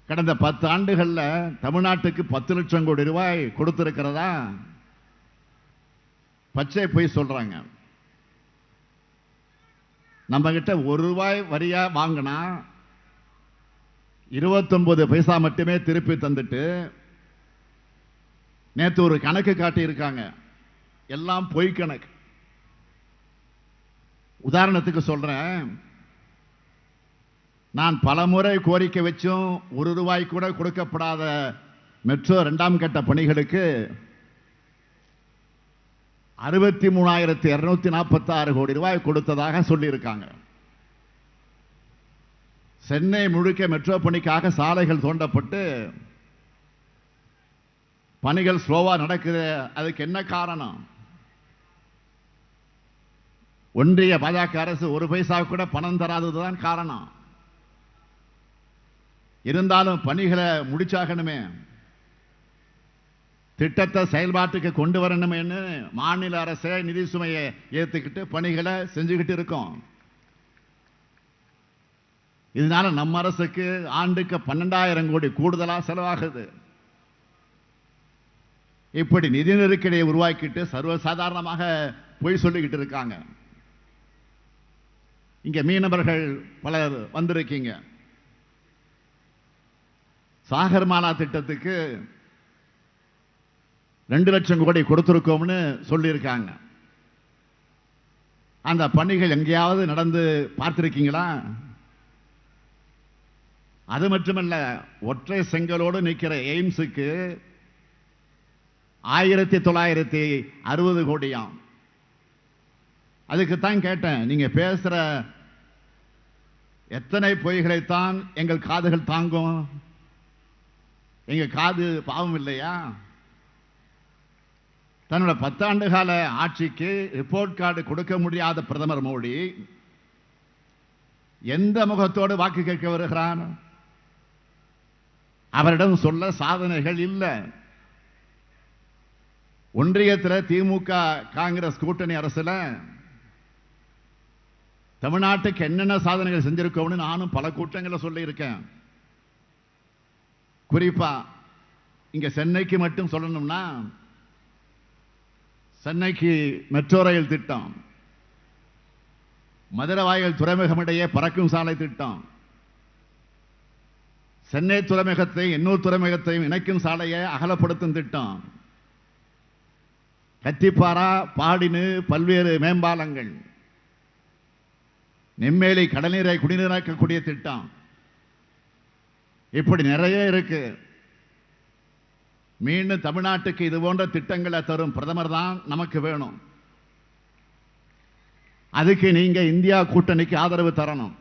கடந்த 10 ஆண்டுகளில் தமிழ்நாட்டுக்கு 10 லட்சம் கோடி ரூபாய் கொடுத்திருக்கிறதா பச்சை போய் சொல்றாங்க. நம்ம கிட்ட ₹1 வரியா வாங்கினா 29 பைசா மட்டுமே திருப்பி தந்துட்டு நேற்று ஒரு கணக்கு காட்டி இருக்காங்க. எல்லாம் பொய் கணக்கு. உதாரணத்துக்கு சொல்றேன், நான் பலமுறை கோரிக்கை வச்சும் ₹1 கூட கொடுக்கப்படாத மெட்ரோ 2ஆம் கட்ட பணிகளுக்கு 63,246 கோடி ரூபாய் கொடுத்ததாக சொல்லியிருக்காங்க. சென்னை முழுக்க மெட்ரோ பணிக்காக சாலைகள் தோண்டப்பட்டு பணிகள் ஸ்லோவா நடக்குது. அதுக்கு என்ன காரணம்? ஒன்றிய பாஜக அரசு 1 பைசா கூட பணம் தராததுதான் காரணம். இருந்தாலும் பணிகளை முடிச்சாகணுமே, திட்டத்தை செயல்பாட்டுக்கு கொண்டு வரணும்னு மாநில அரசே நிதி சுமையை ஏற்றுக்கிட்டு பணிகளை செஞ்சுக்கிட்டு இருக்கோம். இதனால நம்ம அரசுக்கு ஆண்டுக்கு 12,000 கோடி கூடுதலா செலவாகுது. இப்படி நிதி நெருக்கடியை உருவாக்கிட்டு சர்வசாதாரணமாக பொய் சொல்லிக்கிட்டு இருக்காங்க. இங்க மீனவர்கள் பலர் வந்திருக்கீங்க. சாகர்மாலா திட்டத்துக்கு 2 லட்சம் கோடி கொடுத்திருக்கோம்னு சொல்லியிருக்காங்க. அந்த பணிகள் எங்கேயாவது நடந்து பார்த்திருக்கீங்களா? அது மட்டுமல்ல, ஒற்றை செங்கலோடு நிற்கிற எய்ம்ஸுக்கு 1960 கோடியாம். அதுக்குத்தான் கேட்டேன், நீங்க பேசுற எத்தனை பொய்களைத்தான் எங்கள் காதுகள் தாங்கும்? எங்க காது பாவம் இல்லையா? தன்னோட 10 ஆண்டு கால ஆட்சிக்கு ரிப்போர்ட் கார்டு கொடுக்க முடியாத பிரதமர் மோடி எந்த முகத்தோடு வாக்கு கேட்க வருகிறான்? அவரிடம் சொல்ல சாதனைகள் இல்லை. ஒன்றியத்தில் திமுக காங்கிரஸ் கூட்டணி அரசுல தமிழ்நாட்டுக்கு என்னென்ன சாதனைகள் செஞ்சிருக்கோம்னு நானும் பல கூட்டங்களை சொல்லி இருக்கேன். குறிப்பா இங்க சென்னைக்கு மட்டும் சொல்லணும்னா, சென்னைக்கு மெட்ரோ ரயில் திட்டம், மதுரவாயல் துறைமுகம் இடையே பறக்கும் சாலை திட்டம், சென்னை துறைமுகத்தை எண்ணூர் துறைமுகத்தையும் இணைக்கும் சாலையை அகலப்படுத்தும் திட்டம், கத்திப்பாரா பாடினு பல்வேறு மேம்பாலங்கள், நெம்மேலி கடல்நீரை குடிநீராக்கக்கூடிய திட்டம், இப்படி நிறைய இருக்கு. மீண்டும் தமிழ்நாட்டுக்கு இது போன்ற திட்டங்களை தரும் பிரதமர் தான் நமக்கு வேணும். அதுக்கு நீங்க இந்தியா கூட்டணிக்கு ஆதரவு தரணும்.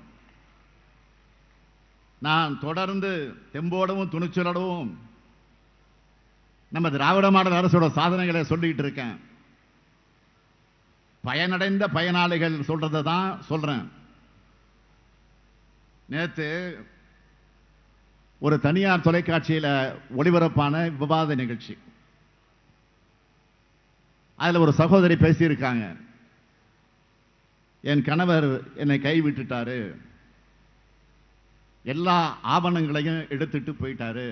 நான் தொடர்ந்து தெம்போடவும் துணிச்சலோடவும் நம்ம திராவிட மாடல் அரசோட சாதனைகளை சொல்லிட்டு இருக்கேன். பயனடைந்த பயனாளிகள் சொல்றதை தான் சொல்றேன். நேற்று ஒரு தனியார் தொலைக்காட்சியில் ஒளிபரப்பான விவாத நிகழ்ச்சி, அதில் ஒரு சகோதரி பேசியிருக்காங்க, என் கணவர் என்னை கைவிட்டுட்டாரு, எல்லா ஆவணங்களையும் எடுத்துட்டு போயிட்டாரு,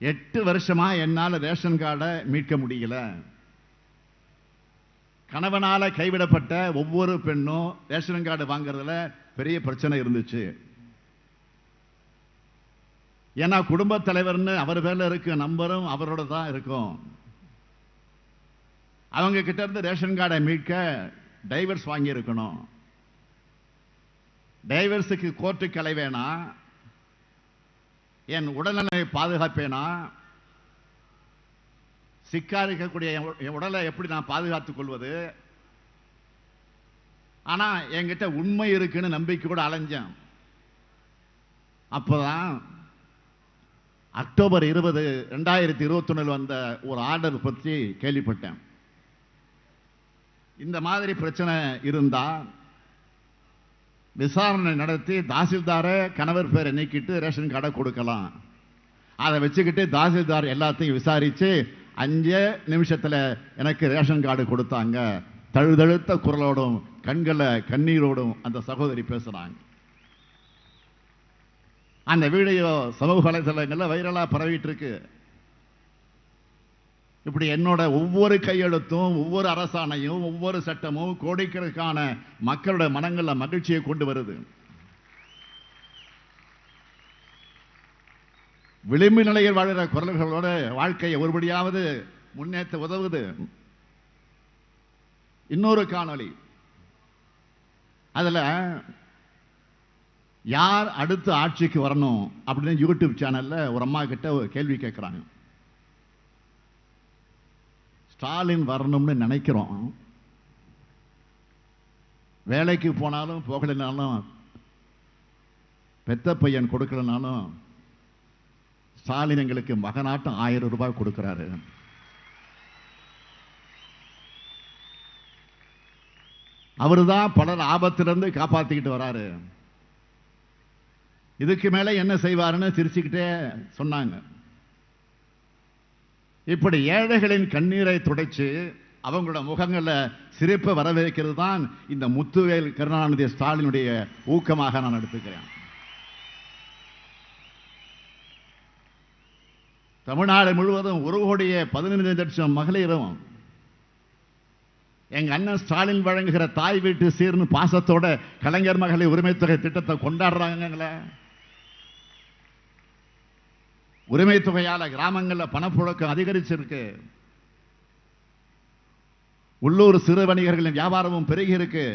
8 வருஷமா என்னால் ரேஷன் கார்டை மீட்க முடியல, கணவனால கைவிடப்பட்ட ஒவ்வொரு பெண்ணும் ரேஷன் கார்டு வாங்குறதுல பெரிய பிரச்சனை இருந்துச்சு. ஏன்னா குடும்ப தலைவர்னு அவர் பேர்ல இருக்கு, நம்பரும் அவரோட தான் இருக்கும். அவங்க கிட்ட இருந்து ரேஷன் கார்டை மீட்க டைவர்ஸ் வாங்கி இருக்கணும். டைவர்ஸுக்கு கோர்ட்டுக்கு அலைவேனா, என் உடல்நலை பாதுகாப்பேனா, சிக்கா இருக்கக்கூடிய என் உடலை எப்படி நான் பாதுகாத்துக் கொள்வது? ஆனா என்கிட்ட உண்மை இருக்குன்னு நம்பிக்கையோட அலைஞ்சேன். அப்பதான் அக்டோபர் 20, 2021 வந்த ஒரு ஆர்டர் பற்றி கேள்விப்பட்டேன். இந்த மாதிரி பிரச்சனை இருந்தா விசாரணை நடத்தி தாசில்தார கணவர் பேரை நீக்கிட்டு ரேஷன் கார்டை கொடுக்கலாம். அதை வச்சுக்கிட்டு தாசில்தார் எல்லாத்தையும் விசாரிச்சு 5 நிமிஷத்துல எனக்கு ரேஷன் கார்டு கொடுத்தாங்க. தழுதழுத்த குரலோடும் கண்களை கண்ணீரோடும் அந்த சகோதரி பேசுறாங்க. அந்த வீடியோ சமூக வலைதளங்கள்ல வைரலா பரவிட்டு இருக்கு. இப்படி என்னோட ஒவ்வொரு கையெழுத்தும், ஒவ்வொரு அரசாணையும், ஒவ்வொரு சட்டமும் கோடிக்கணக்கான மக்களுடைய மனங்கள்ல மகிழ்ச்சியை கொண்டு வருது. விளிம்பு நிலையில் வாழ்கிற குரல்களோட வாழ்க்கையை ஒருபடியாவது முன்னேற்ற உதவுது. இன்னொரு காணொளி, அதுல யார் அடுத்து ஆட்சிக்கு வரணும் அப்படின்னு யூடியூப் சேனல்ல ஒரு அம்மா கிட்ட ஒரு கேள்வி கேட்கிறாங்க. ஸ்டாலின் வரணும்னு நினைக்கிறோம், வேலைக்கு போனாலும் போகலைனாலும் பெத்த பையன் கொடுக்கலனாலும் ஸ்டாலின் எங்களுக்கு மகனாட்டம் 1000 ரூபாய் கொடுக்கிறாரு. அவருதான் பலர் ஆபத்திலிருந்து காப்பாத்திக்கிட்டு வராரு. இதுக்கு மேல என்ன செய்வாருன்னு சிரிச்சுக்கிட்டே சொன்னாங்க. இப்படி ஏழைகளின் கண்ணீரை துடைச்சு அவங்களோட முகங்கள சிரிப்பை வரவேற்கிறது தான் இந்த முத்துவேல் கருணாநிதி ஸ்டாலினுடைய ஊக்கமாக நான் எடுத்துக்கிறேன். தமிழ்நாடு முழுவதும் 1,15,00,000 மகளிரும் எங்க அண்ணன் ஸ்டாலின் வழங்குகிற தாய் வீட்டு சீர்னு பாசத்தோட கலைஞர் மகளிர் உரிமை தொகை திட்டத்தை கொண்டாடுறாங்களே. உரிமை தொகையால கிராமங்களில் பணப்புழக்கம் அதிகரிச்சிருக்கு. உள்ளூர் சிறு வணிகர்களின் வியாபாரமும் பெருகி இருக்கு.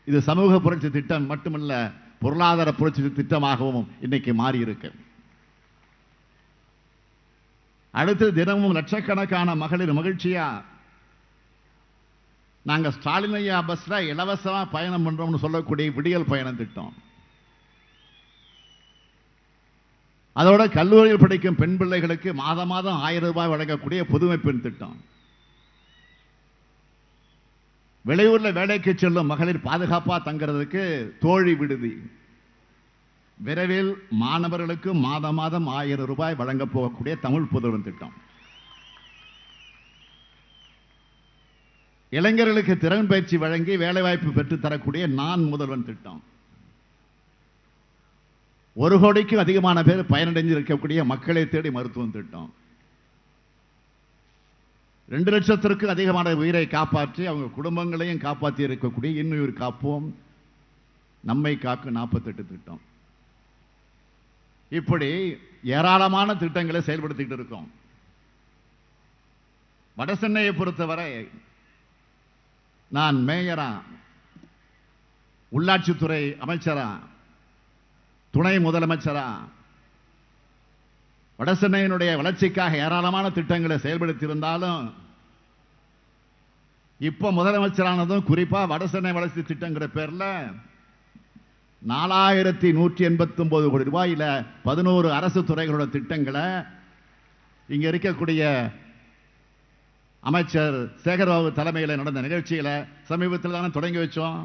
இது சமூக புரட்சி திட்டம் மட்டுமல்ல, பொருளாதார புரட்சி திட்டமாகவும் இன்னைக்கு மாறி இருக்கு. அடுத்து தினமும் லட்சக்கணக்கான மகளிர் மகிழ்ச்சியா நாங்க ஸ்டாலின் ஐயா பஸ்ல இலவசமா பயணம் பண்றோம்னு சொல்லக்கூடிய விடியல் பயணம் திட்டம், அதோட கல்லூரியில் படிக்கும் பெண் பிள்ளைகளுக்கு மாதம் 1000 ரூபாய் வழங்கக்கூடிய புதுமை பெண் திட்டம், வெளியூர்ல வேலைக்கு செல்லும் மகளிர் பாதுகாப்பா தங்கிறதுக்கு தோழி விடுதி, விரைவில் மாணவர்களுக்கு மாதம் 1000 ரூபாய் வழங்க போகக்கூடிய தமிழ் புதல்வன் திட்டம், இளைஞர்களுக்கு திறன் பயிற்சி வழங்கி வேலைவாய்ப்பு பெற்றுத் தரக்கூடிய நான் முதல்வன் திட்டம், 1 கோடிக்கும் அதிகமான பேர் பயனடைஞ்சு இருக்கக்கூடிய மக்களை தேடி மருத்துவம் திட்டம், 2 லட்சத்திற்கும் அதிகமான உயிரை காப்பாற்றி அவங்க குடும்பங்களையும் காப்பாற்றி இருக்கக்கூடிய இன்னுயிர் காப்போம் நம்மை காக்கும் 48 திட்டம். இப்படி ஏராளமான திட்டங்களை செயல்படுத்திட்டு இருக்கோம். வடசென்னையை பொறுத்தவரை நான் மேயரா, உள்ளாட்சித்துறை அமைச்சரா, துணை முதலமைச்சரா வடசென்னையினுடைய வளர்ச்சிக்காக ஏராளமான திட்டங்களை செயல்படுத்தி இருந்தாலும் இப்ப முதலமைச்சரானதும் குறிப்பா வடசென்னை வளர்ச்சி திட்டங்கிற பேர்ல 4189 கோடி ரூபாயில 11 அரசு துறைகளோட திட்டங்களை இங்க இருக்கக்கூடிய அமைச்சர் சேகர்பாபு தலைமையில் நடந்த நிகழ்ச்சியில சமீபத்தில் தானே தொடங்கி வச்சோம்.